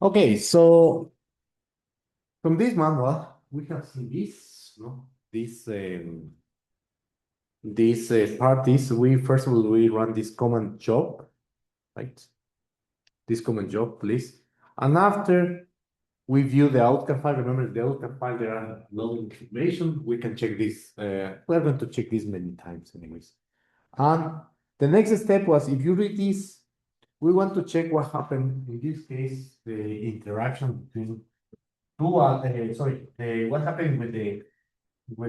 Okay, so from this manual, we have seen this, no? These parties. We first of all we run this command job, right? This command job, please. And after we view the outcome file, remember the outcome file, there are no information. We can check this. We're going to check this many times, anyways. And the next step was if you read this, we want to check what happened in this case, the interaction between what happened with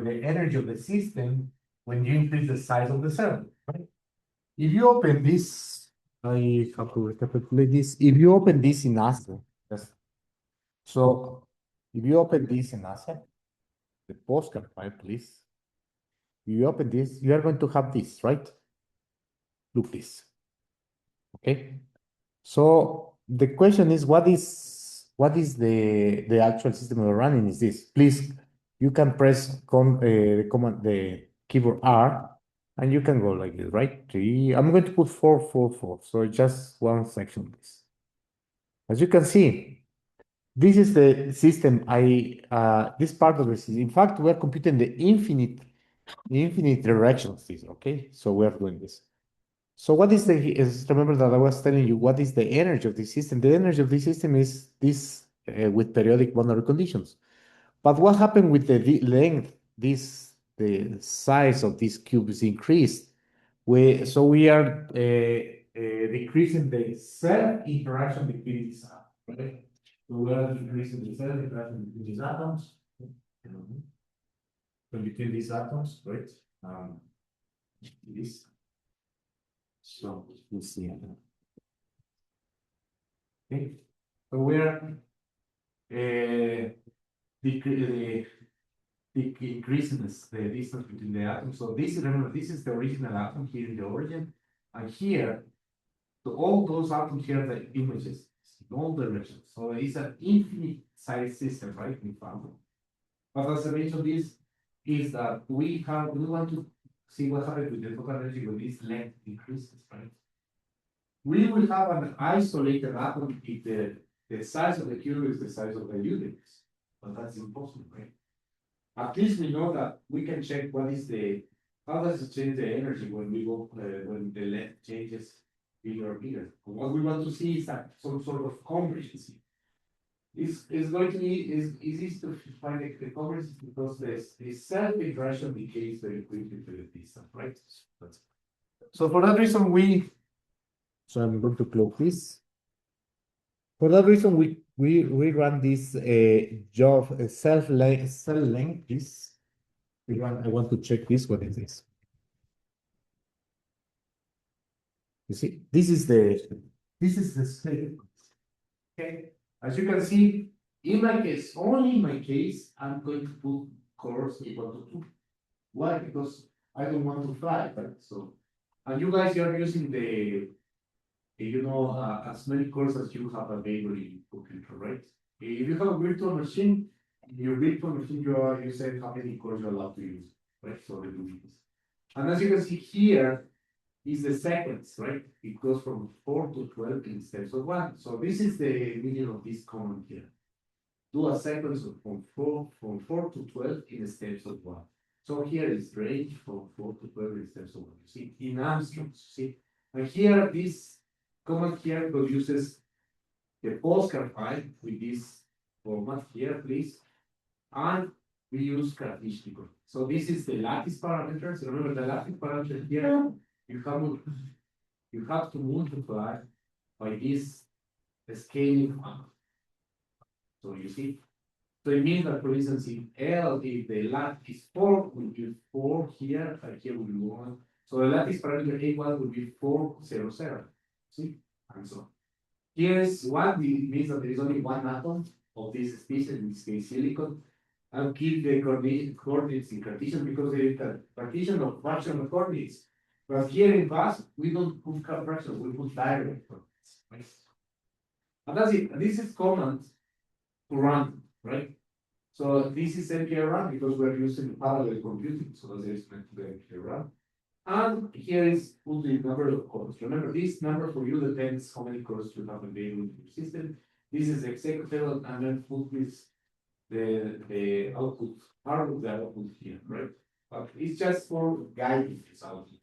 the energy of the system when you increase the size of the cell, right? If you open this, I have to recapitulate this. If you open this in ASCII, yes. So if you open this in ASCII, the postcard file, please. If you open this, you are going to have this, right? Look this. Okay. So the question is, what is the actual system we're running is this? Please, you can press the keyboard R, and you can go like this, right? I'm going to put 444, so just one section, please. As you can see, this is the system. This part of the system. In fact, we're computing the infinite directions. Okay, so we're doing this. So what remember that I was telling you, what is the energy of the system? The energy of the system is this with periodic boundary conditions. But what happened with the length, the size of this cube is increased. We are decreasing the cell interaction between these atoms, right? So we are decreasing the cell interaction between these atoms, between these atoms, right? This. So let's see. Okay, so we're increasing the distance between the atoms. So remember, this is the original atom here in the origin, and here, so all those atoms here are the images in all directions. So it's an infinite size system, right? In fact, but as I mentioned, this is that we want to see what happens with the total energy when this length increases, right? We will have an isolated atom if the size of the cube is the size of the universe, but that's impossible, right? At least we know that we can check how does it change the energy when we go, when the length changes bigger or bigger. What we want to see is that some sort of convergence. It's going to be easy to find the convergence because the self-interaction decays very quickly to the distance, right? So for that reason, so I'm going to close this. For that reason, we run this job cell length. This we run. I want to check this. What is this? You see, this is the state. Okay, as you can see, in my case, only in my case, I'm going to put colors equal to 2. Why? Because I don't want to fly, right? So, and you guys are using as many cores as you have available in computer, right? If you have a virtual machine, your virtual machine, you said how many cores you're allowed to use, right? So the this. And as you can see here, is the sequence, right? It goes from 4 to 12 in steps of 1. So this is the meaning of this command here. Do a sequence from 4 to 12 in steps of 1. So here is range from 4 to 12 in steps of 1. You see, in Armstrong, see? And here, this command here produces the postcard file with this format here, please. And we use Kratishnikov. So this is the lattice parameters. Remember the lattice parameter here, you have to multiply by this scaling function. So you see, so it means that, for instance, in L, if the lattice is 4, will be 4 here, and here will be 1. So the lattice parameter A1 will be 4, 0, 0. See? And so on. Here is 1, it means that there is only one atom of this species, in this case silicon. I'll keep the coordinates in Cartesian because there is a Cartesian of fractional coordinates. But here in VASP, we don't put fractions, we put direct coordinates. Right? And that's it. And this is command to run, right? So this is MPI run because we're using parallel computing. So this is meant to be MPI run. And here is put the number of cores. Remember, this number for you depends how many cores you have available in your system. this is executable, and then put this the output, part of the output here, right? But it's just for guiding this output.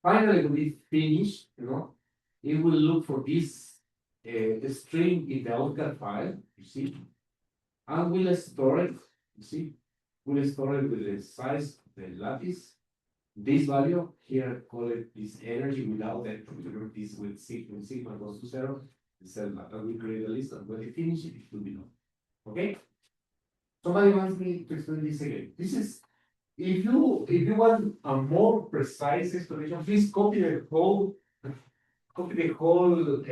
Finally, when it's finished, it will look for this string in the output file, you see, and we'll store it, you see, we'll store it with the size of the lattice. This value here, call it this energy without that, this with sigma goes to 0, the cell that we create a list, and when we finish it, it will be done. Okay? Somebody wants me to explain this again. This is, if you want a more precise explanation, please copy the whole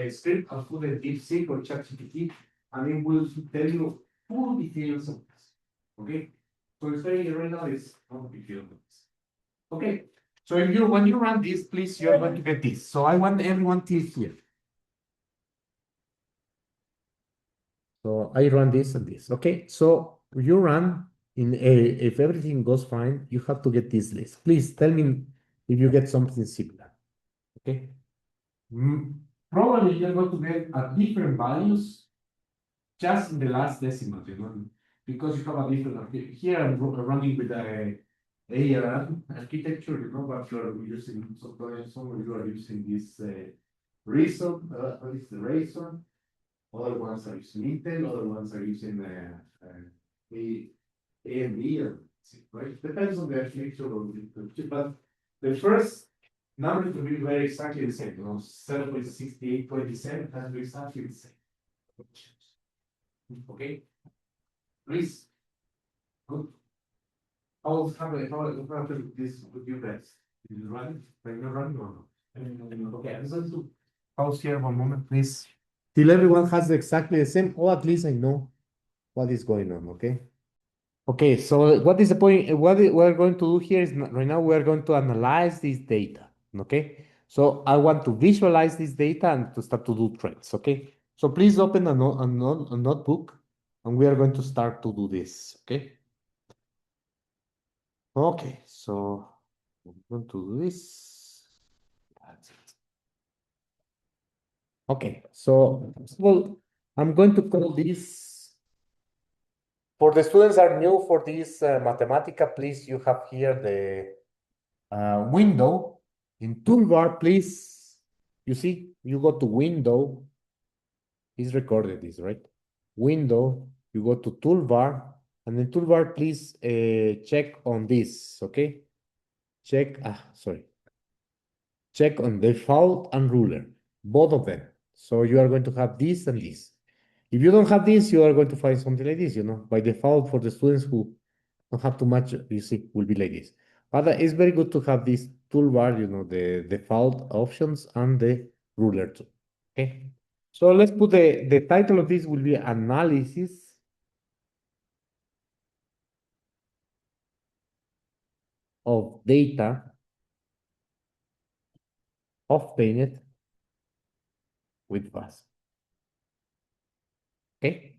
script and put it DeepSeek or ChatGPT, and it will tell you full details of this. Okay? So it's very right now it's not a big deal. Okay. So when you run this, please, you're going to get this. So I want everyone to here. So I run this and this. Okay. So you run if everything goes fine, you have to get this list. Please tell me if you get something similar. Okay. Probably you're going to get different values just in the last decimal, because you have a different. Here I'm running with a ARM architecture, but you're using some of you are using this Reason, this is the Reason. Other ones are using Intel, other ones are using AMD, right? Depends on the architecture of the chip, but the first number to be very exactly the same, 7.6827 has to be exactly the same. Okay, please. Good. How this with you guys? Is it running? Are you running or not? Okay, I'm going to pause here 1 moment, please. Till everyone has exactly the same, or at least I know what is going on, okay? Okay, so what is the point? What we're going to do here is right now we're going to analyze this data, okay? So I want to visualize this data and to start to do trends, okay? So please open a notebook, and we are going to start to do this, okay? Okay, so I'm going to do this. That's it. Okay, so well, I'm going to call this. For the students that are new for this Mathematica, please, you have here the window. In toolbar, please, you see, you go to window. It's recorded this, right? Window, you go to toolbar, and in toolbar, please check on this, okay? Check on default and ruler, both of them. So you are going to have this and this. If you don't have this, you are going to find something like this, by default for the students who don't have too much, you see, will be like this. But it's very good to have this toolbar, the default options and the ruler too, okay? So let's put the title of this will be analysis of data obtained with VAS. Okay.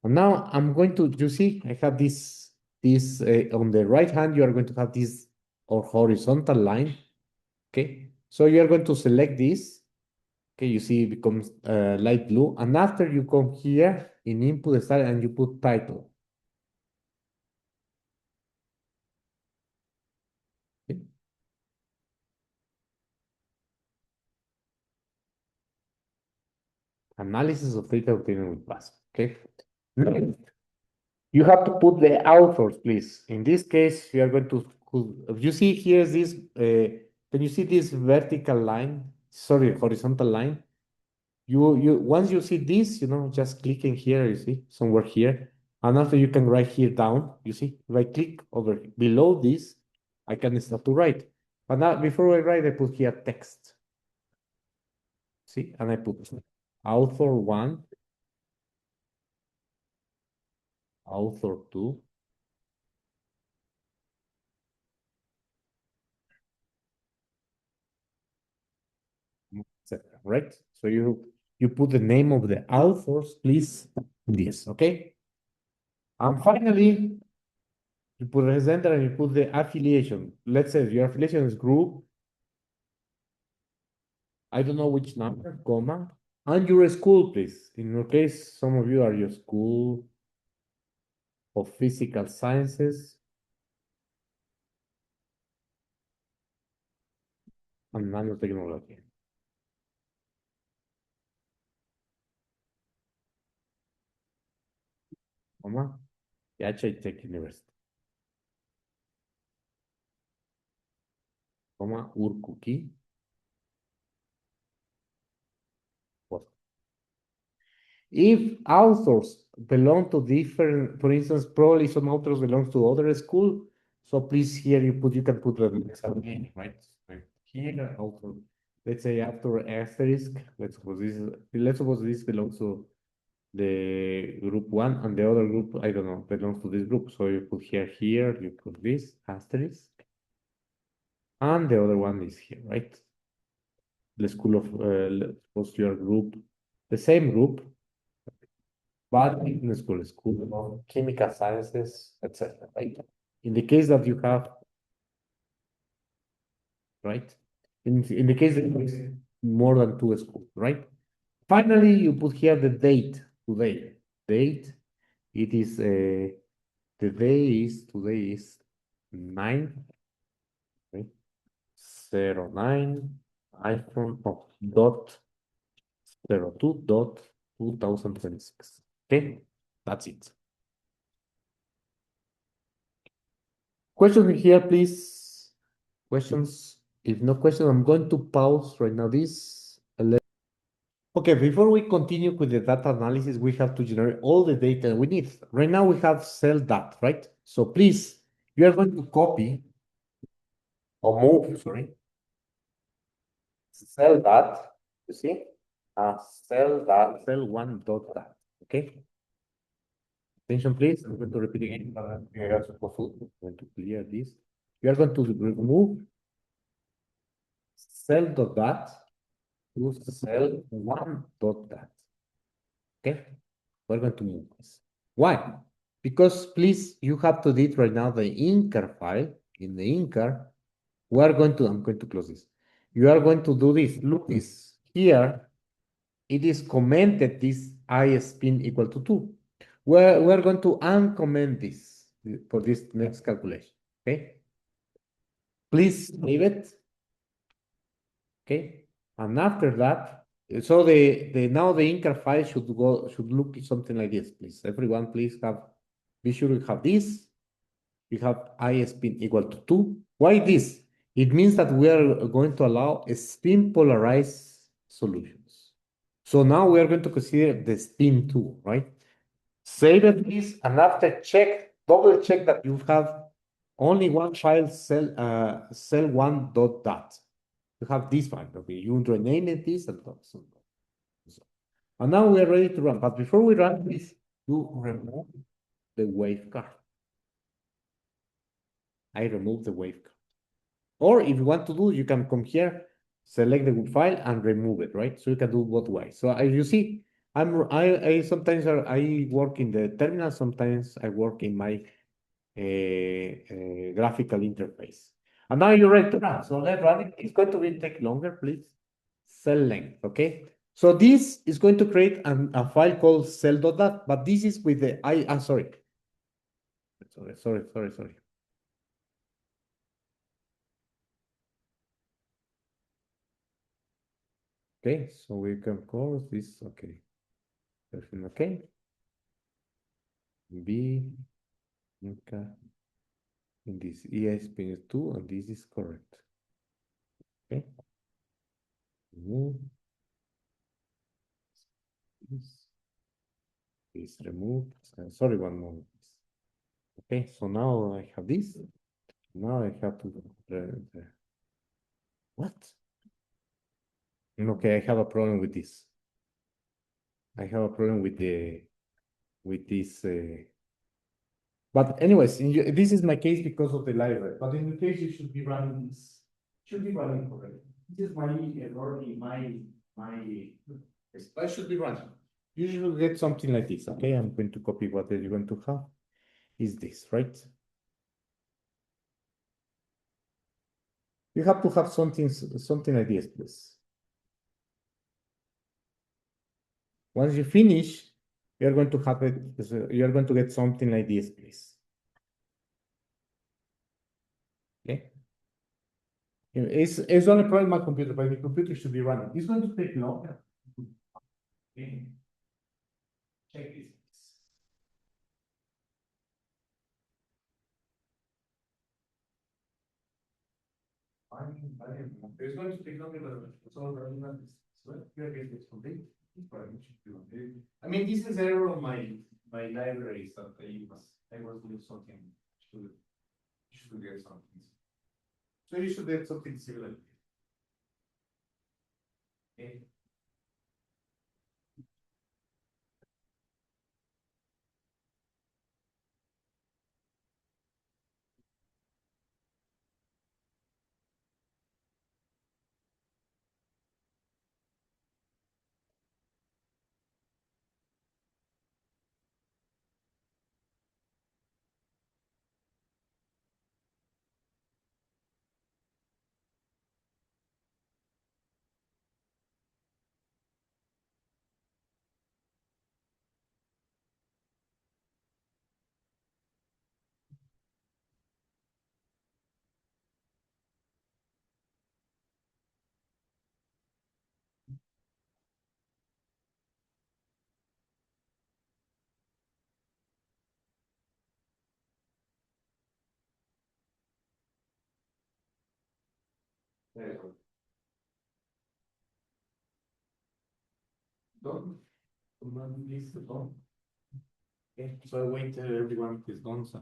And now I'm going to, you see, I have this on the right hand, you are going to have this or horizontal line. Okay. So you are going to select this. Okay. You see it becomes light blue. And after you come here in input style and you put title. Okay. Analysis of data obtained with VAS. Okay. You have to put the authors, please. In this case, you are going to, you see here this, can you see this vertical line? Sorry, horizontal line. Once you see this, just clicking here, you see, somewhere here. And after you can write here down, you see, if I click over below this, I can start to write. But now, before I write, I put here text. See, and I put author 1, author 2, etc. Right? So you put the name of the authors, please, this, okay? And finally, you put presenter and you put the affiliation. Let's say your affiliation is group I don't know which number, comma, and your school, please. In your case, some of you are your school of physical sciences and nanotechnology, comma, Yacha Tech University, comma, Urkuki. If authors belong to different, for instance, probably some authors belong to other school, so please here you can put the next again, right? Like here, author, let's say after asterisk, let's suppose this belongs to the group one, and the other group, I don't know, belongs to this group. So you put here, you put this asterisk, and the other one is here, right? The school of, let's suppose your group, the same group, but in the school of chemical sciences, etc. Right? In the case that you have, right? In the case that it's more than two schools, right? Finally, you put here the date today. Date, it is today is 9, right? 09 iPhone of dot 02 dot 2026. Okay, that's it. Questions here, please. Questions? If no question, I'm going to pause right now this. Okay, before we continue with the data analysis, we have to generate all the data we need. Right now we have cell data, right? So please, you are going to copy or move, sorry, cell data, you see? Cell data, cell one dot data, okay? Attention, please. I'm going to repeat again. You are supposed to going to clear this. You are going to remove cell dot data to cell one dot data. Okay, we're going to move this. Why? Because please, you have to edit right now the inker file. In the inker, I'm going to close this. You are going to do this. Look this. Here, it is commented this I spin equal to 2. We're going to uncomment this for this next calculation. Okay? Please leave it. Okay? And after that, so the now the inker file should look something like this, please. Everyone, please be sure you have this. You have I spin equal to 2. Why this? It means that we are going to allow a spin polarized solutions. So now we are going to consider the spin 2, right? Save it, please, and after double check that you have only one file cell one dot dot. You have this file, okay? You rename it this and so. And now we are ready to run. But before we run, please do remove the wavecard. I remove the wavecard. Or if you want to do, you can come here, select the file and remove it, right? So you can do both ways. So as you see, I sometimes I work in the terminal, sometimes I work in my graphical interface. And now you're ready to run. So let's run it. It's going to take longer, please. Cell length, okay? So this is going to create a file called cell.dat, but this is with the I'm sorry. Sorry. Okay, so we can close this, okay. Everything okay. B, okay. In this ESP2, and this is correct. Okay. Remove this. Is removed. Sorry, one moment. Okay, so now I have this. Now I have to what? Okay, I have a problem with this. I have a problem with this. But anyways, this is my case because of the library. But in the case, you should be running this. Should be running correctly. This is my error in my. I should be running. You should get something like this. Okay, I'm going to copy what you're going to have. Is this right? You have to have something like this, please. Once you finish, you're going to have it, you're going to get something like this, please. Okay. It's only problem my computer, but the computer should be running. It's going to take longer. Okay. Check this. It's going to take longer, but it's all running on this. So here again, it's complete. I mean, this is error of my libraries that I was doing something. Should get something. So you should get something similar. Okay. There you go. Done. Command list done. Okay, so I wait till everyone is done, so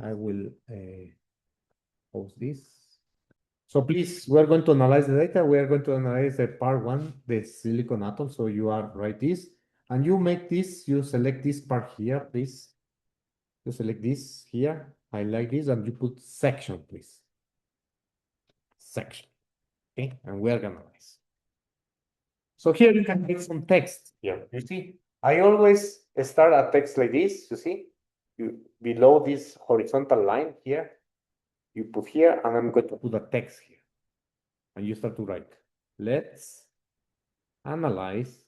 I will post this. So please, we're going to analyze the data. We are going to analyze the part one, the silicon atom. So you are write this, and you make this, you select this part here, please. You select this here, highlight this, and you put section, please. Section. Okay, and we are gonna analyze. So here you can get some text here. You see, I always start a text like this. You see, you below this horizontal line here, you put here, and I'm going to put a text here, and you start to write. Let's analyze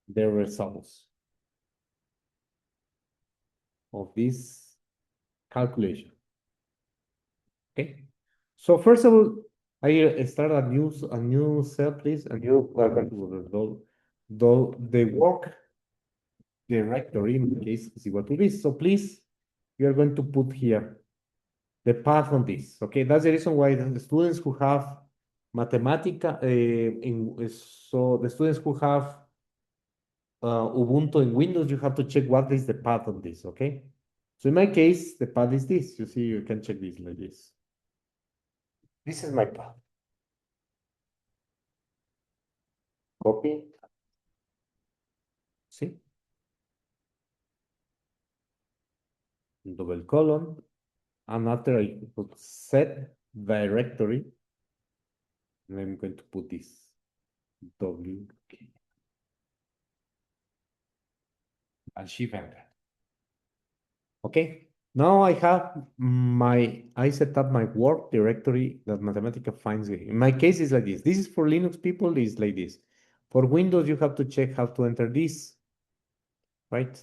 the results of this calculation. Okay. So first of all, I start a new cell, please, and you are going to do the work directory in case is equal to this. So please, you are going to put here the path on this. Okay, that's the reason why the students who have Mathematica so the students who have Ubuntu in Windows, you have to check what is the path on this. Okay, so in my case, the path is this. You see, you can check this like this. This is my path. Copy. See? Double colon. And after I put set directory, and I'm going to put this W and shift enter. Okay. Now I have I set up my work directory that Mathematica finds it. In my case, it's like this. This is for Linux people, it's like this. For Windows, you have to check how to enter this, right?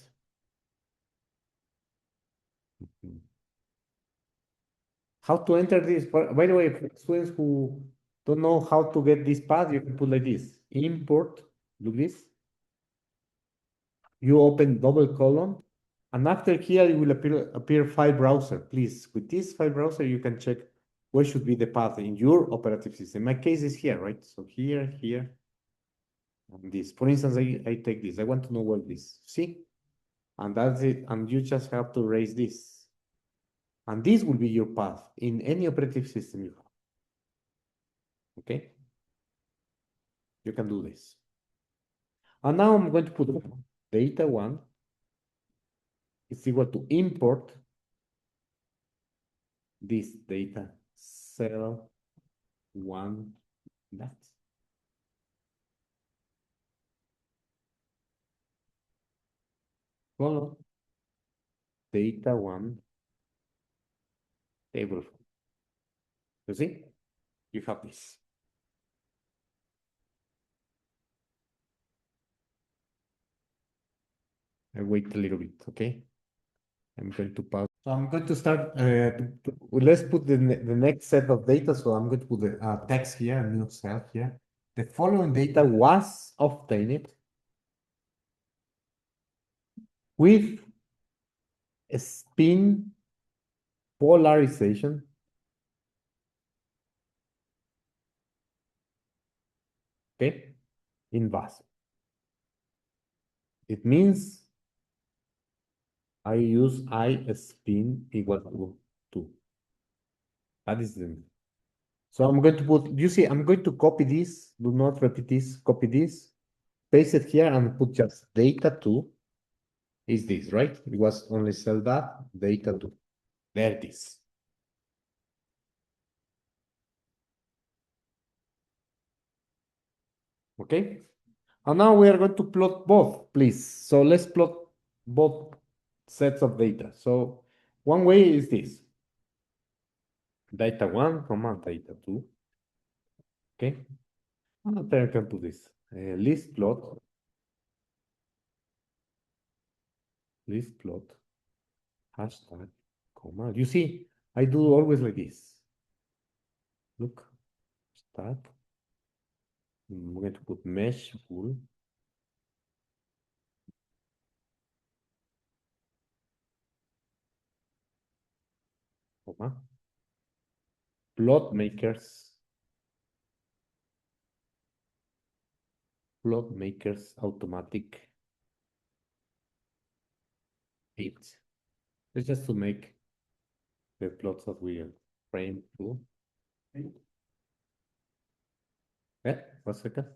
How to enter this? By the way, for students who don't know how to get this path, you can put like this. Import, look this. You open double colon, and after here it will appear file browser. Please, with this file browser, you can check where should be the path in your operative system. My case is here, right? So here, and this. For instance, I take this. I want to know where this. See? And that's it. And you just have to raise this. And this will be your path in any operative system you have. Okay? You can do this. And now I'm going to put data one is equal to import this data cell one that. Colon data one table. You see? You have this. I wait a little bit, okay? I'm going to pause. So I'm going to start, let's put the next set of data. So I'm going to put the text here, a new cell here. The following data was obtained with a spin polarization okay, in VAS. It means I use I spin equal to 2. That is the. So I'm going to put, you see, I'm going to copy this, do not repeat this, copy this, paste it here and put just data 2 is this, right? It was only cell that, data 2. There it is. Okay? And now we are going to plot both, please. So let's plot both sets of data. So one way is this. Data 1, comma, data 2. Okay? And then I can do this. List plot. List plot. Hashtag, comma. You see, I do always like this. Look. Start. I'm going to put mesh full. Comma. Plot makers. Plot makers automatic. 8. It's just to make the plots that we frame to. Yeah, 1 second.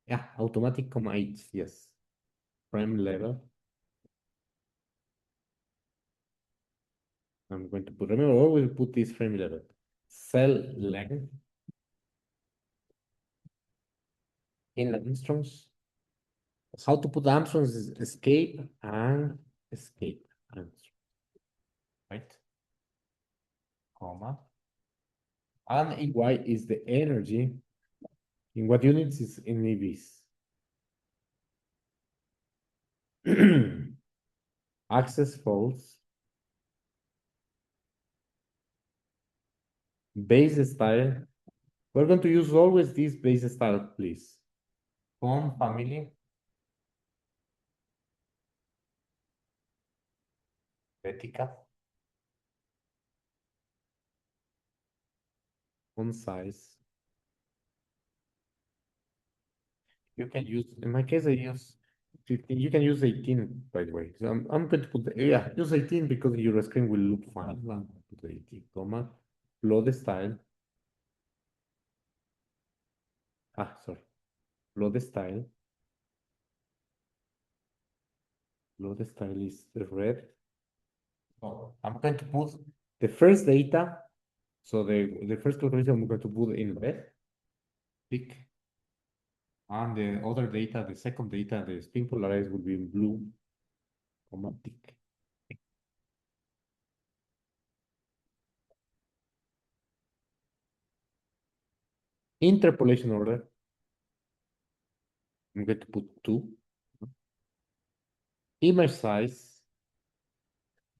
Yeah, automatic, comma 8, yes. Frame level. I'm going to put, remember, always put this frame level. Cell length. In Armstrongs. How to put Armstrongs is escape and escape. Armstrong. Right? Comma. And EY is the energy. In what units is in EVs? Access false. Base style. We're going to use always this base style, please. Font family. Vertical. Font size. You can use, in my case, I use 15. You can use 18, by the way. So I'm going to put, yeah, use 18 because your screen will look fine. I'll put 18, comma, load style. Sorry. Load style. Load style is red. Oh, I'm going to put the first data. So the first calculation I'm going to put in red. Tick. And the other data, the second data, the spin polarized will be in blue. Comma, tick. Interpolation order. I'm going to put 2. Image size.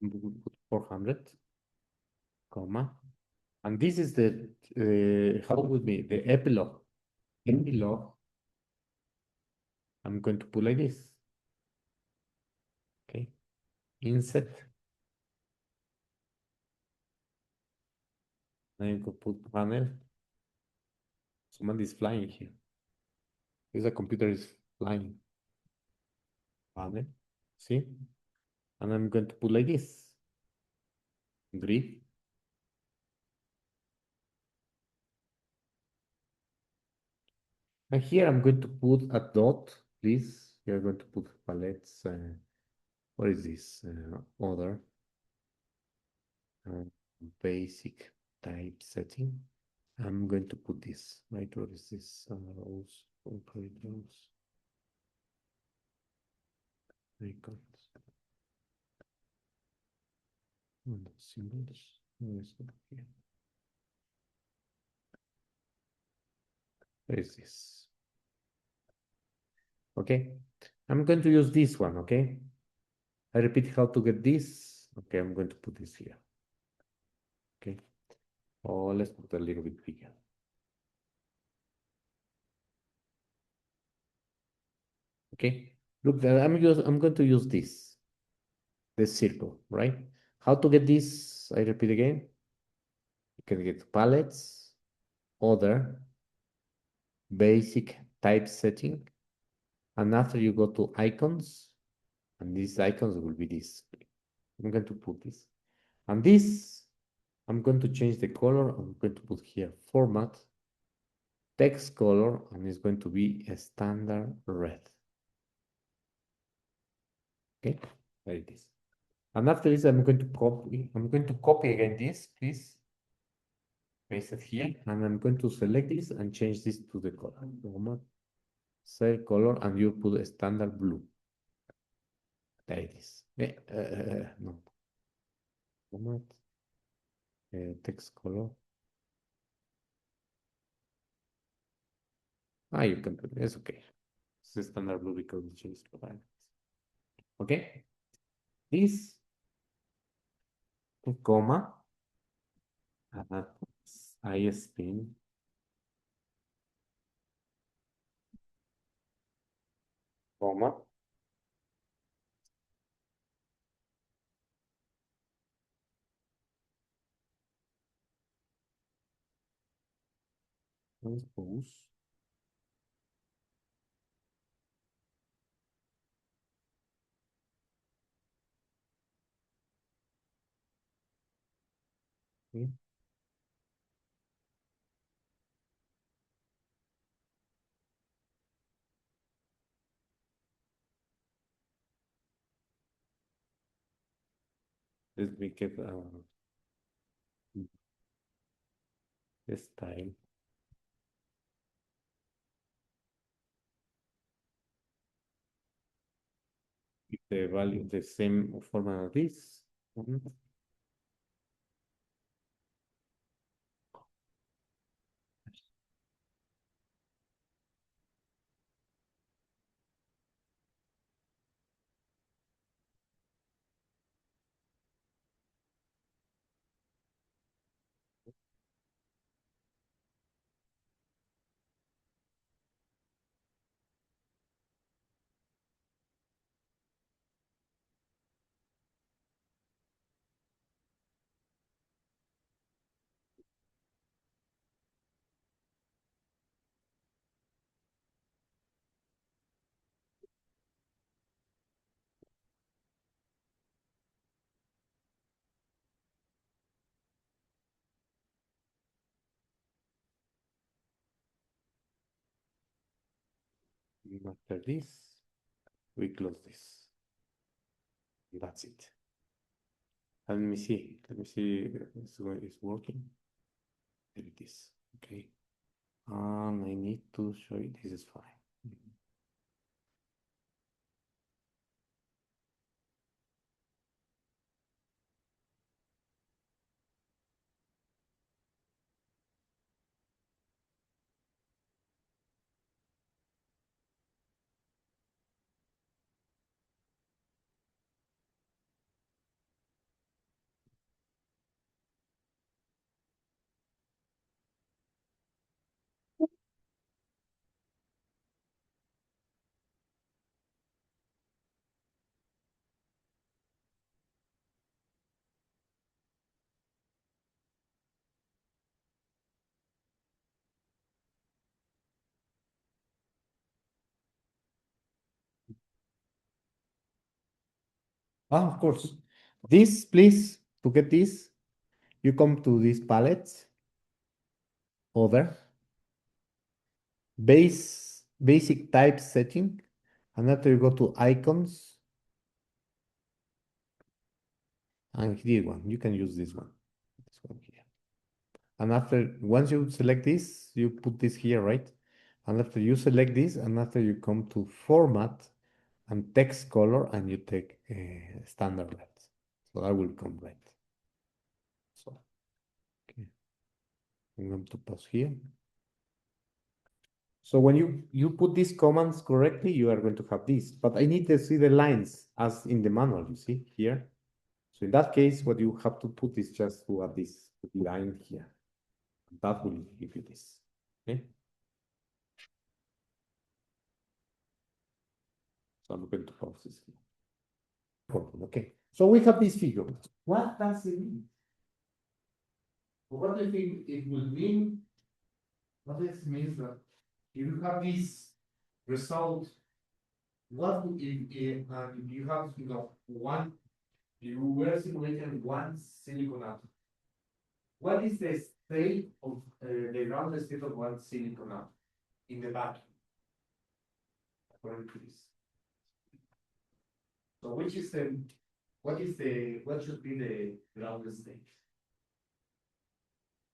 I'm going to put 400. Comma. And this is the, how would be the epilogue. Epilogue. I'm going to put like this. Okay. Inset. Then you could put panel. Someone is flying here. This computer is flying. Panel. See? And I'm going to put like this. Grid. And here I'm going to put a dot, please. You're going to put palettes. What is this? Other. Basic type setting. I'm going to put this, right? What is this? Rows, operators. Icons. And symbols. Where is it here? Where is this? Okay. I'm going to use this one, okay? I repeat how to get this. Okay, I'm going to put this here. Okay. Oh, let's put a little bit bigger. Okay. Look, I'm going to use this circle, right? How to get this? I repeat again. You can get palettes, other, basic typesetting, and after you go to icons, and these icons will be this. I'm going to put this. And this, I'm going to change the color. I'm going to put here format, text color, and it's going to be a standard red. Okay, there it is. And after this, I'm going to copy again this, please. Paste it here, and I'm going to select this and change this to the color. Format, cell color, and you put a standard blue. There it is. No. Format, text color. You can put it's okay. It's standard blue because we changed the okay. This comma I spin comma transpose okay. Let's make it style. If the value the same format of this. After this, we close this. That's it. Let me see. Let me see if it's working. There it is. Okay. And I need to show you this is fine. Of course. This, please, to get this, you come to this palette, other, basic type setting, and after you go to icons, and here one, you can use this one here. And after, once you select this, you put this here, right? And after you select this, and after you come to format and text color, and you take standard red. So that will come red. So, okay. I'm going to pause here. So when you put these commands correctly, you are going to have this, but I need to see the lines as in the manual, you see here. So in that case, what you have to put is just to add this line here. That will give you this, okay? So I'm going to pause this here. Okay, so we have this figure. What does it mean? What do you think it will mean? What this means that if you have this result, what if you have one, you were simulating one silicon atom. What is the state of the ground state of one silicon atom in the vacuum? According to this. So what should be the ground state?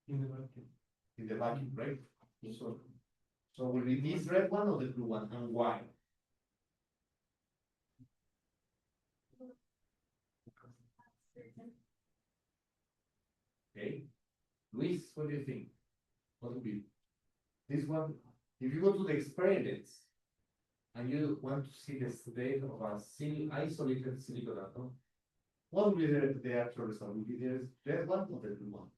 In the vacuum. In the vacuum, right? So will it be this red one or the blue one, and why? Okay, Luis, what do you think? What would be this one? If you go to the experiments and you want to see the state of a isolated silicon atom, what will be the actual result? Will be the red one or the blue one?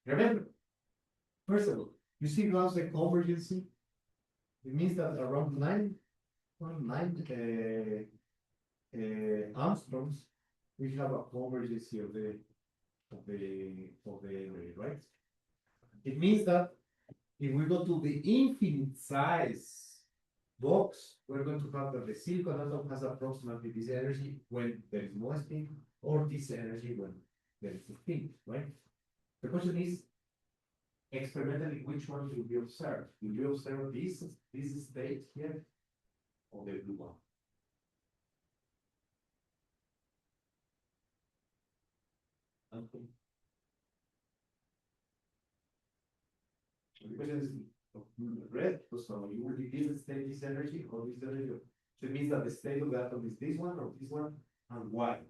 Remember, first of all, you see now the convergence. It means that around 9.9 angstroms, we have a convergence of the right. It means that if we go to the infinite size box, we're going to have that the silicon atom has approximately this energy when there is no spin, or this energy when there is a spin, right? The question is, experimentally, which one will be observed? Will you observe this state here or the blue one? Okay. The question is red, so you will be this state, this energy, or this energy. So it means that the state of the atom is this one or this one, and why?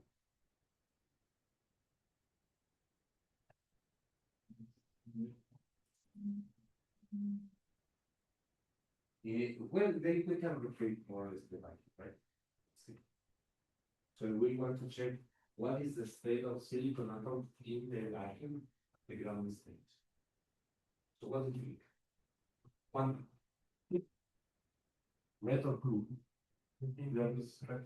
Well, we can repeat more or less the vacuum, right? So we want to check what is the state of silicon atom in the vacuum, the ground state. So what do you think? One, red or blue? That is red.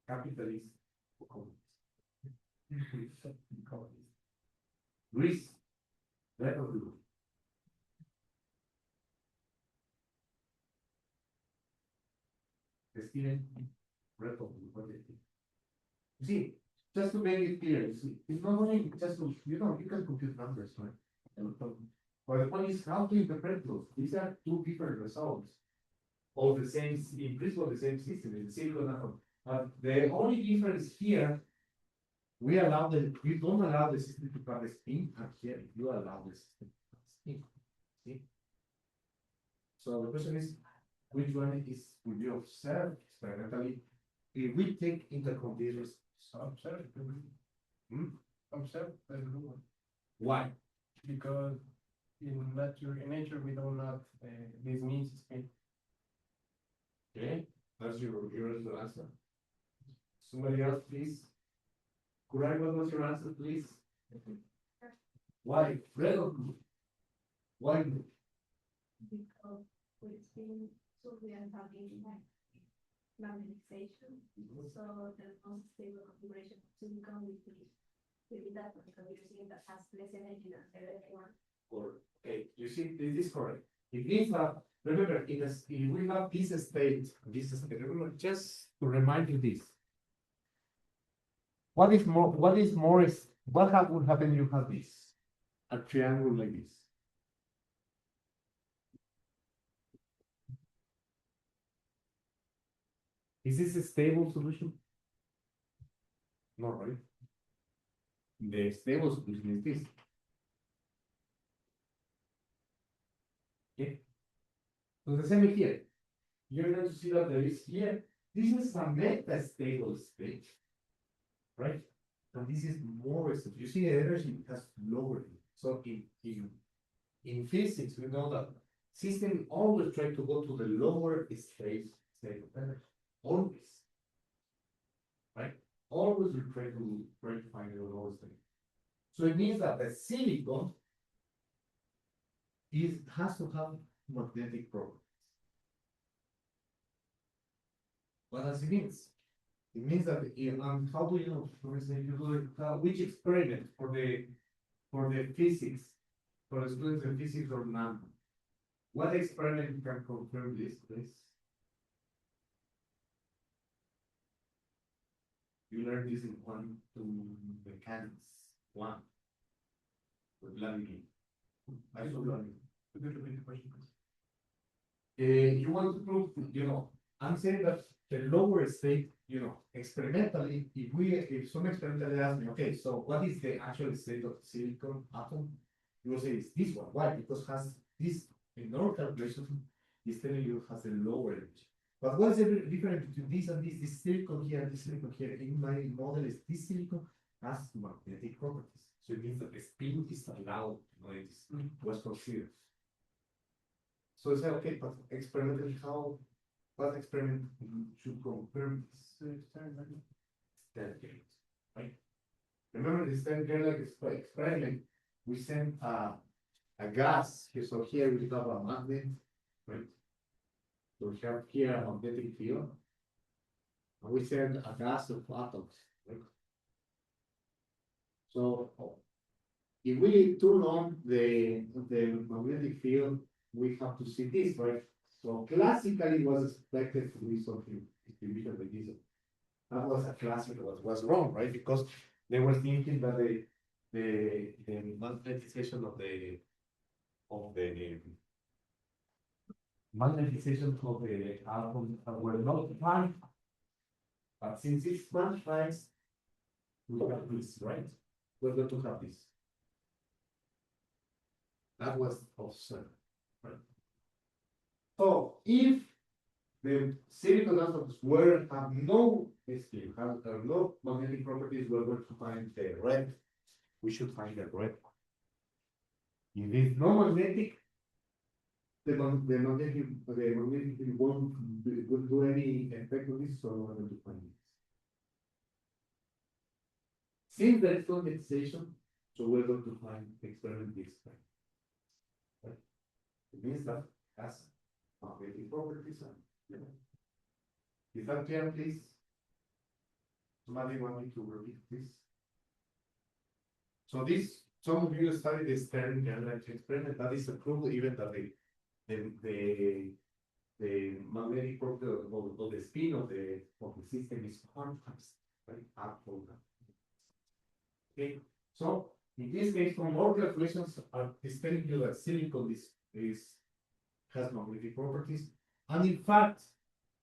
Capitalist. Greece, red or blue? Steven, red or blue? What do you think? You see, just to make it clear, you see, it's not only just to, you can compute numbers, right? But the point is how to interpret those. These are two different results of the same, in principle, the same system, in the silicon atom. But the only difference here, we don't allow the system to have a spin, and here you allow the system to have a spin. See? So the question is, which one will be observed experimentally if we take interconditions? Observe the blue one. Why? Because in nature we don't have this means spin. Okay, that's your answer. Somebody else, please. Kurai, what was your answer, please? Why? Red or blue? Why blue? Because with spin, so we are having like magnetization, so the most stable configuration of silicon will be that one, because you're seeing that has less energy than the other one. Or, okay, you see, this is correct. It means that, remember, if we have this state, remember, just to remind you this. What would happen if you have this? A triangle like this. Is this a stable solution? No, right? The stable solution is this. Okay. So the same here. You're going to see that there is here. This is a metastable state, right? And this is more stable. You see the energy has lowered. So in physics, we know that system always try to go to the lower state of energy. Always. Right? Always we try to find the lowest state. So it means that the silicon has to have magnetic properties. What does it mean? It means that how do you know? For example, you do which experiment for the physics, for the students in physics or none? What experiment can confirm this, please? You learned this in quantum mechanics one. With Vladimir. I saw Vladimir. Could you repeat the question, please? You want to prove, I'm saying that the lower state, experimentally, if some experimentally ask me, okay, so what is the actual state of the silicon atom? You will say it's this one. Why? Because has this, in our calculation, is telling you has a lower energy. But what is the difference between this and this? This silicon here and this silicon here. In my model, is this silicon has magnetic properties. So it means that the spin is allowed, it was considered. So I say, okay, but experimentally, what experiment should confirm this? Sterngate, right? Remember the Sterngate experiment? We sent a gas, so here we have a magnet, right? So we have here a magnetic field, and we send a gas of atoms, right? So if we turn on the magnetic field, we have to see this, right? So classically it was expected to be something distributed like this. That was a classical, was wrong, right? Because they were thinking that the magnetization of the magnetization of the atom were not prime. But since it's prime, we have this, right? We're going to have this. That was observed, right? So if the silicon atoms have no spin, have no magnetic properties, we're going to find the red. We should find the red. If it's no magnetic, the magnetic field won't do any effect on this, so we're going to find this. Since there is condensation, so we're going to find experiment this. Right? It means that has magnetic properties. Is that clear, please? Somebody want me to repeat this? So this, some of you studied the Stern-Gerlach experiment. That is a proof even that the magnetic property of the spin of the system is quantized, right? Okay, so in this case, from all calculations are telling you that silicon has magnetic properties, and in fact,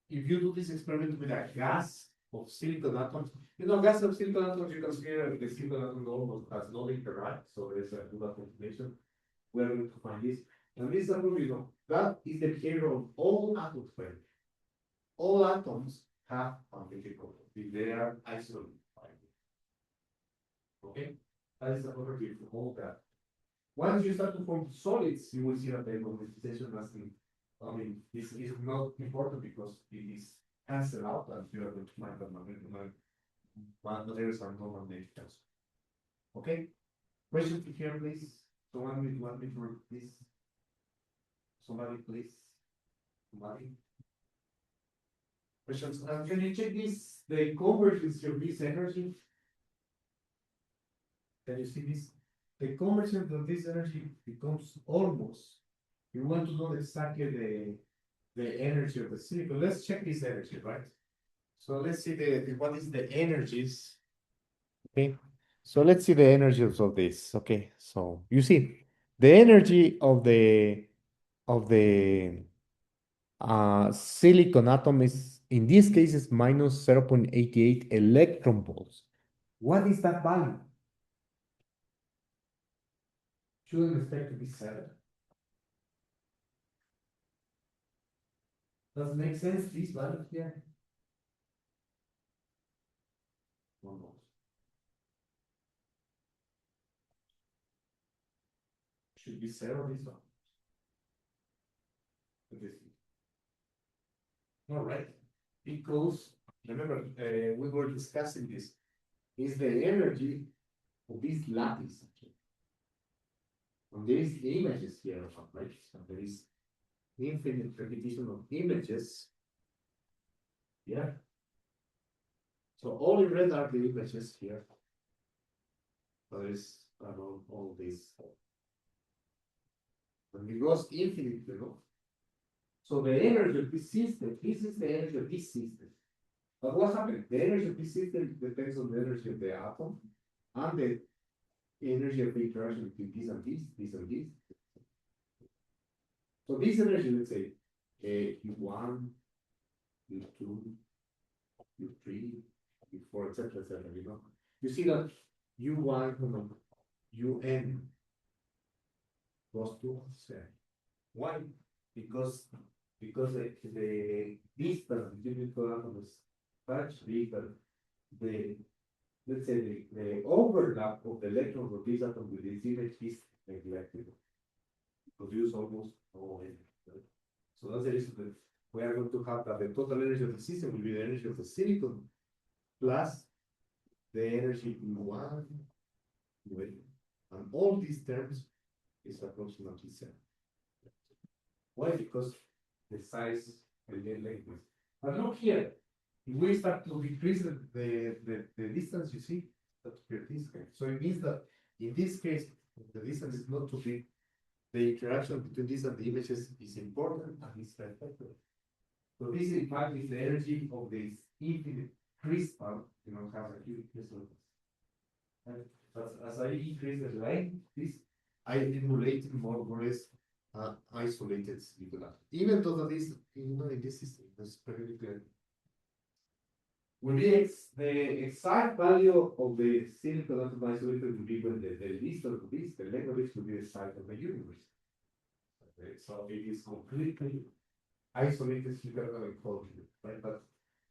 if you do this experiment with a gas of silicon atoms, gas of silicon atoms, you consider the silicon atom almost has no right? So there's a good combination. We're going to find this. And this is a proof, that is the behavior of all atoms. All atoms have magnetic properties. They are isolated. Okay? That is the property of all that. Once you start to form solids, you will see that the magnetization nothing. This is not important because it is cancelled out and you are going to find that materials are not magnetic. Okay? Question here, please. Someone want me to read this? Somebody, please. Somebody. Questions? Can you check this? The convergence of this energy. Can you see this? The convergence of this energy becomes almost. You want to know exactly the energy of the silicon. Let's check this energy, right? So let's see what is the energies. Okay. So let's see the energies of this. Okay. So you see the energy of the silicon atom is in this case is minus 0.88 electron volts. What is that value? Shouldn't expect to be 7. Does it make sense, this value here? One more. should be zero this one. This. All right, because remember, we were discussing this, is the energy of this lattice. And there is images here, right? So there is infinite repetition of images. Yeah. So all in red are the images here. So there is around all this. And it goes infinite, you know. So the energy of this system, this is the energy of this system. But what happened? The energy of this system depends on the energy of the atom and the energy of the interaction between this and this and this. So this energy, let's say, Q1, Q2, Q3, Q4, etc., you know. You see that U1, UN goes to zero. Why? Because the distance between two atoms is such big that the, let's say, the overlap of the electrons of this atom with this image is neglected. Produce almost no energy. Right? So that's the reason that we are going to have that the total energy of the system will be the energy of the silicon plus the energy in one way. And all these terms is approximately zero. Why? Because the size and the length. But look here, if we start to decrease the distance, you see, that here this case. So it means that in this case, the distance is not too big. The interaction between these and the images is important and is very effective. So this in fact is the energy of this infinite crystal, you know, has a huge crystal. And as I increase the length, this I emulate more or less isolated silicon. Even though that is, you know, in this system, that's perfectly clear. Will be the exact value of the silicon atom isolated will be when the distance of this, the length of this will be the size of the universe. Okay, so it is completely isolated silicon atom ecology, right? But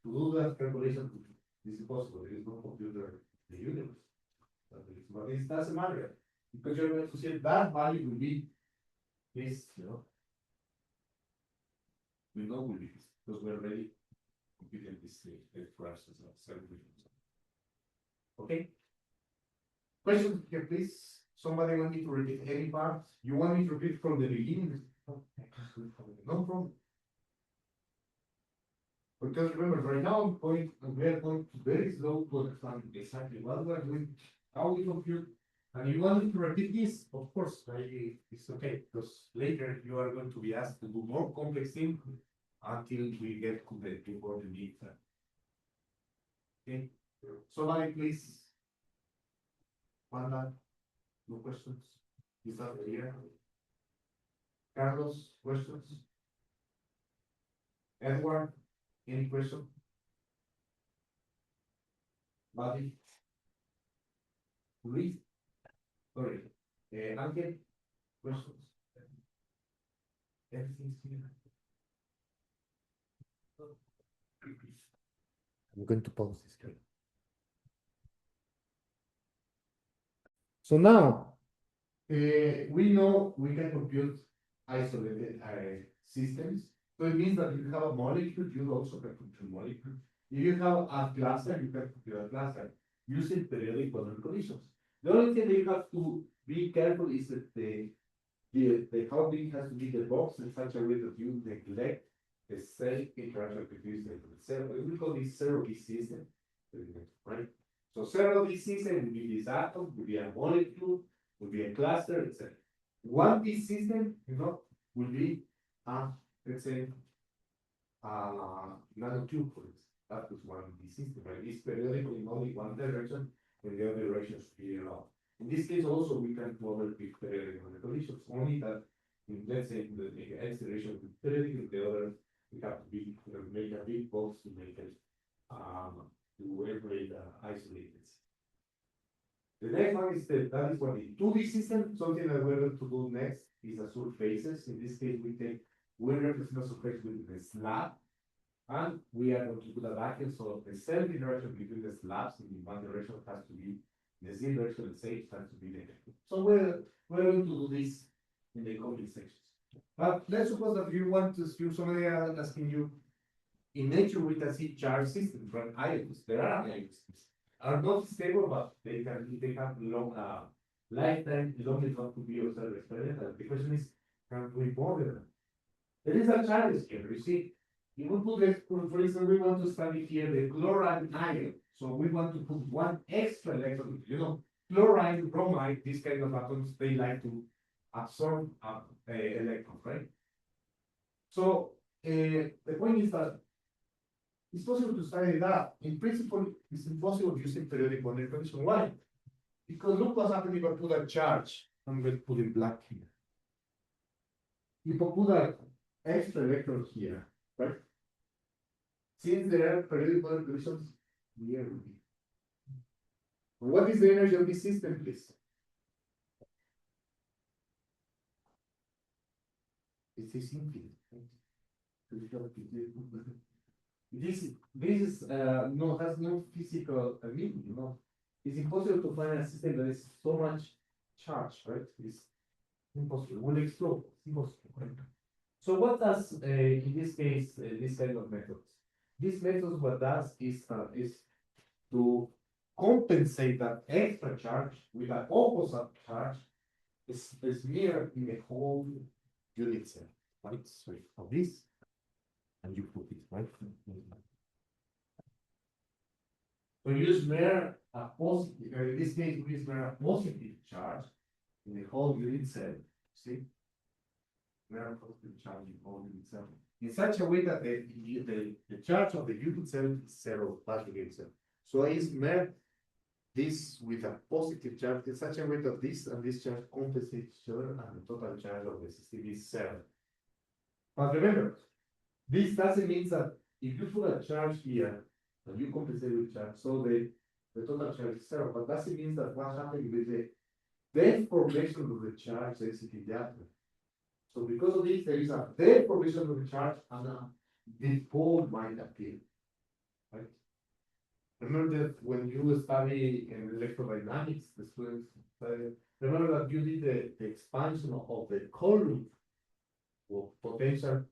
to do that calculation is impossible. There is no computer in the universe. But it doesn't matter because you're going to see that value will be this, you know. We know will be this because we're already computing this process of celebration. Okay. Question here, please. Somebody want me to repeat any part? You want me to repeat from the beginning? No problem. Because remember, right now we are going very slow to understand exactly what we are doing, how we compute. And you want me to repeat this? Of course, it's okay, because later you are going to be asked to do more complex things until we get to the before the need. Okay. Somebody please. One last. No questions? Is that clear? Carlos, questions? Edward, any question? Buddy? Luis? Sorry. Angel, questions? Everything's clear. I'm going to pause this screen. So now, we know we can compute isolated systems. So it means that if you have a molecule, you also can compute molecule. If you have a cluster, you can compute a cluster using periodic boundary conditions. The only thing that you have to be careful is that the how big has to be the box in such a way that you neglect the cell interaction between the cell. We call this zero-D system, right? So zero-D system will be this atom, will be a molecule, will be a cluster, etc. 1D system, you know, will be let's say nanotube, for instance. That was 1D system, right? It's periodical in only one direction, and the other direction should be around. In this case, also we can model with periodical conditions. Only that, let's say, the X direction with periodical, the other we have to be make a big box to make it to every isolated. The next one is that is what the 2D system. Something that we're going to do next is a surfaces. In this case, we represent a surface with the slab, and we are going to put a vacuum. So the cell interaction between the slabs in one direction has to be the Z direction. Let's say it has to be negative. So we're going to do this in the compensations. But let's suppose that you want to use somebody asking you, in nature we can see charge systems, right? Ions, there are ions, are not stable, but they have long lifetime, long enough to be observed experimental. The question is, can we model them? There is a challenge here, you see. If we put this, for instance, we want to study here the chlorine ion. So we want to put one extra electron, chlorine, bromide, these kind of atoms, they like to absorb electrons, right? So the point is that it's possible to study that. In principle, it's impossible using periodic boundary condition. Why? Because look what's happening if I put a charge. I'm going to put in black here. If I put an extra electron here, right? Since there are periodic boundary conditions, here will be. What is the energy of this system, please? It is infinite. This is no has no physical meaning, It's impossible to find a system that is so much charge, right? It's impossible. It will explode. It's impossible. Right? So what does in this case this kind of methods? This method what does is to compensate that extra charge with an opposite charge is mirrored in the whole unit cell, right? So for this, and you put it right. So use mirror a positive, in this case, we use mirror a positive charge in the whole unit cell. See, mirror positive charge in the whole unit cell in such a way that the charge of the unit cell is zero plus the unit cell. So I mirror this with a positive charge in such a way that this and this charge compensate each other, and the total charge of the system is zero. But remember, this doesn't mean that if you put a charge here and you compensate with charge, so the total charge is zero. But doesn't mean that what's happening with the deformation of the charge density in the atom. So because of this, there is a deformation of the charge and a dipole might appear. Right? Remember that when you study in electrodynamics, the students remember that you did the expansion of the column of potential.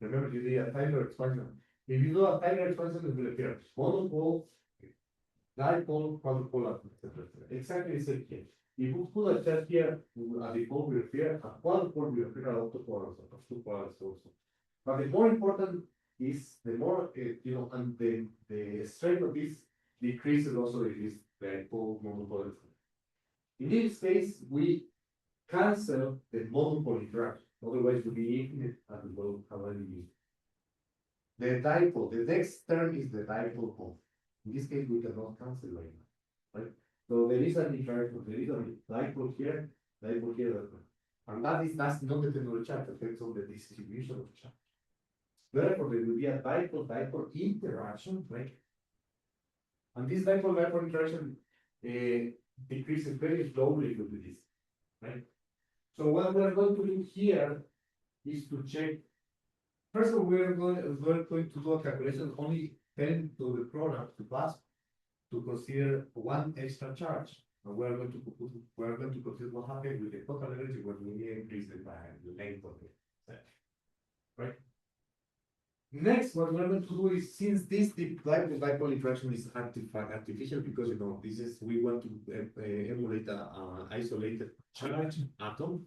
Remember you did a Taylor expansion. If you do a Taylor expansion, it will appear monopole, dipole, quadrupole, etc. Exactly the same here. If you put a charge here, a dipole will appear, a quadrupole will appear, a octopole also. But the more important is the more and the strength of this decreases also if it's dipole, monopole. In this case, we cancel the monopole interaction. Otherwise, it will be infinite and we will have any use. The dipole, the next term is the dipole pole. In this case, we cannot cancel right now, right? So there is an interaction, there is a dipole here, and that's not depend on the charge, it depends on the distribution of charge. Therefore, there will be a dipole interaction, right? And this dipole interaction decreases very slowly with this, right? So what we're going to do here is to check. First of all, we're going to do a calculation only 10 to the product to pass to consider one extra charge. And we're going to consider what happens with the total energy when we increase the length of the set. Right? Next, what we're going to do is, since this dipole interaction is artificial, because we want to emulate an isolated charge atom.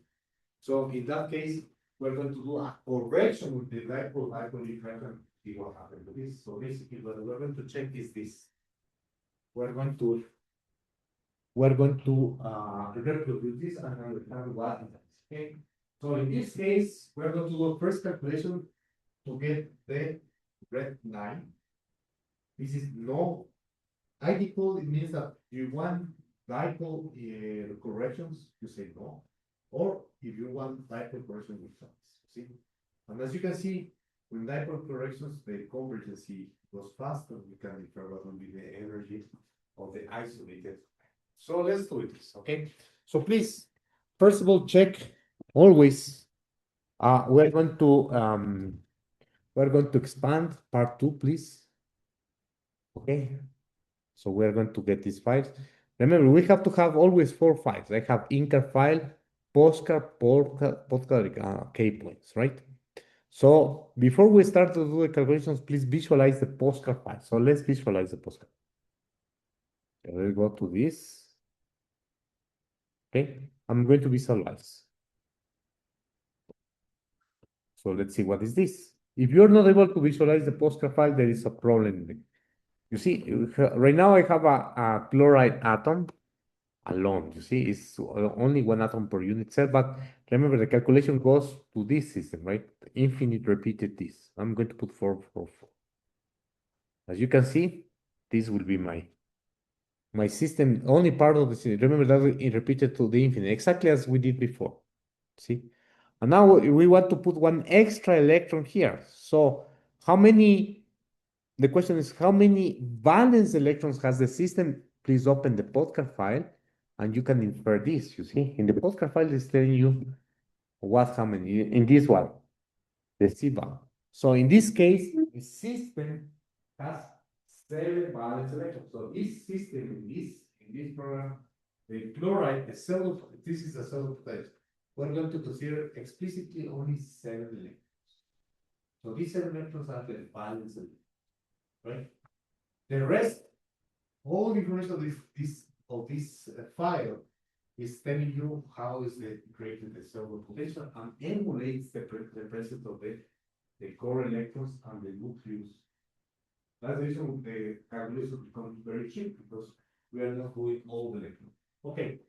So in that case, we're going to do a correction with the dipole interaction. See what happens with this. So basically, what we're going to check is this. We're going to reproduce this and understand what it is. Okay. So in this case, we're going to do a first calculation to get the red line. This is no dipole. It means that you want dipole corrections, you say no. Or if you want dipole correction with chance. See? And as you can see, with dipole corrections, the convergence goes faster. We can infer what will be the energy of the isolated. So let's do this, okay? So please, first of all, check always. We're going to expand part 2, please. Okay. So we're going to get these files. Remember, we have to have always 4 files. I have Incar file, postcard K points, right? So before we start to do the calculations, please visualize the postcard file. So let's visualize the postcard. Okay, let's go to this. Okay, I'm going to visualize. So let's see what is this. If you're not able to visualize the postcard file, there is a problem. You see, right now I have a chloride atom alone. You see, it's only one atom per unit cell, but remember the calculation goes to this system, right? Infinite repeated this. I'm going to put 4, 4, 4. As you can see, this will be my system, only part of the system. Remember that it repeated to the infinite, exactly as we did before. See? And now we want to put one extra electron here. So how many, the question is how many valence electrons has the system? Please open the postcard file and you can infer this, you see? In the postcard file, it's telling you how many, in this one, the C-val. So in this case, the system has 7 valence electrons. So this system, in this program, the chloride, this is a cell of potential. We're going to consider explicitly only 7 electrons. So these 7 electrons are the valence electrons, right? The rest, all the information of this file is telling you how is created the cell potential and emulates the presence of the core electrons and the nucleus. That's the reason the calculation becomes very cheap because we are not doing all the electrons. Okay.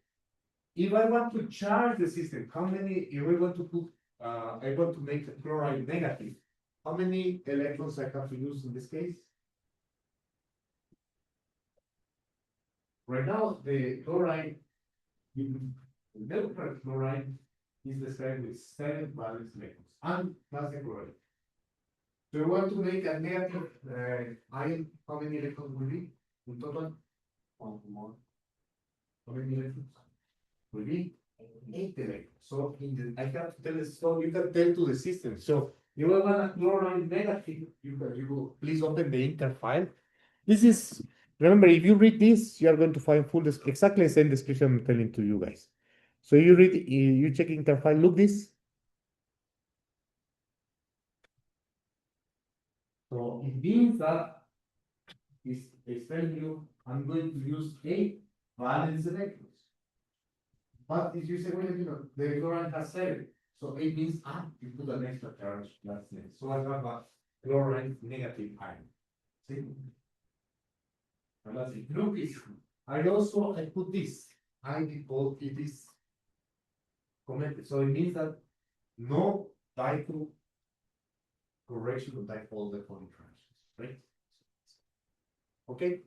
If I want to charge the system, how many, if I want to put, I want to make the chloride negative, how many electrons I have to use in this case? Right now, the chloride, the neutral chloride is described with 7 valence electrons, and that's the chloride. So we want to make a negative ion, how many electrons will be in total? 1 more. How many electrons? Will be 8 electrons. So I have to tell the so you can tell to the system. So you will want a chloride negative, you will please open the inter file. This is, remember, if you read this, you are going to find exactly the same description I'm telling to you guys. So you read, you check inter file, look this. So it means that it's telling you I'm going to use 8 valence electrons. But if you say, well, the chlorine has 7, so it means you put an extra charge. That's it. So I have a chlorine negative ion. See? And that's it. Look, I put this. I default it is commented. So it means that no dipole correction of dipole interactions, right? Okay.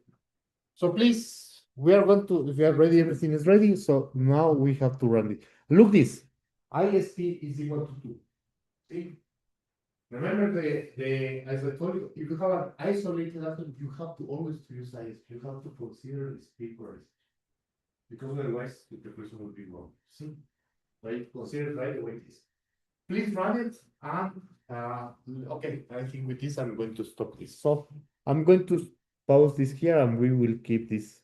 So please, we are going to, if you are ready, everything is ready. So now we have to run it. Look this, ISP is equal to 2. See? Remember as I told you, if you have an isolated atom, you have to always use ISP. You have to consider the speed for it. Because otherwise the calculation will be wrong. See? Right? Consider it right the way it is. Please run it and okay, I think with this I'm going to stop this. So I'm going to pause this here and we will keep this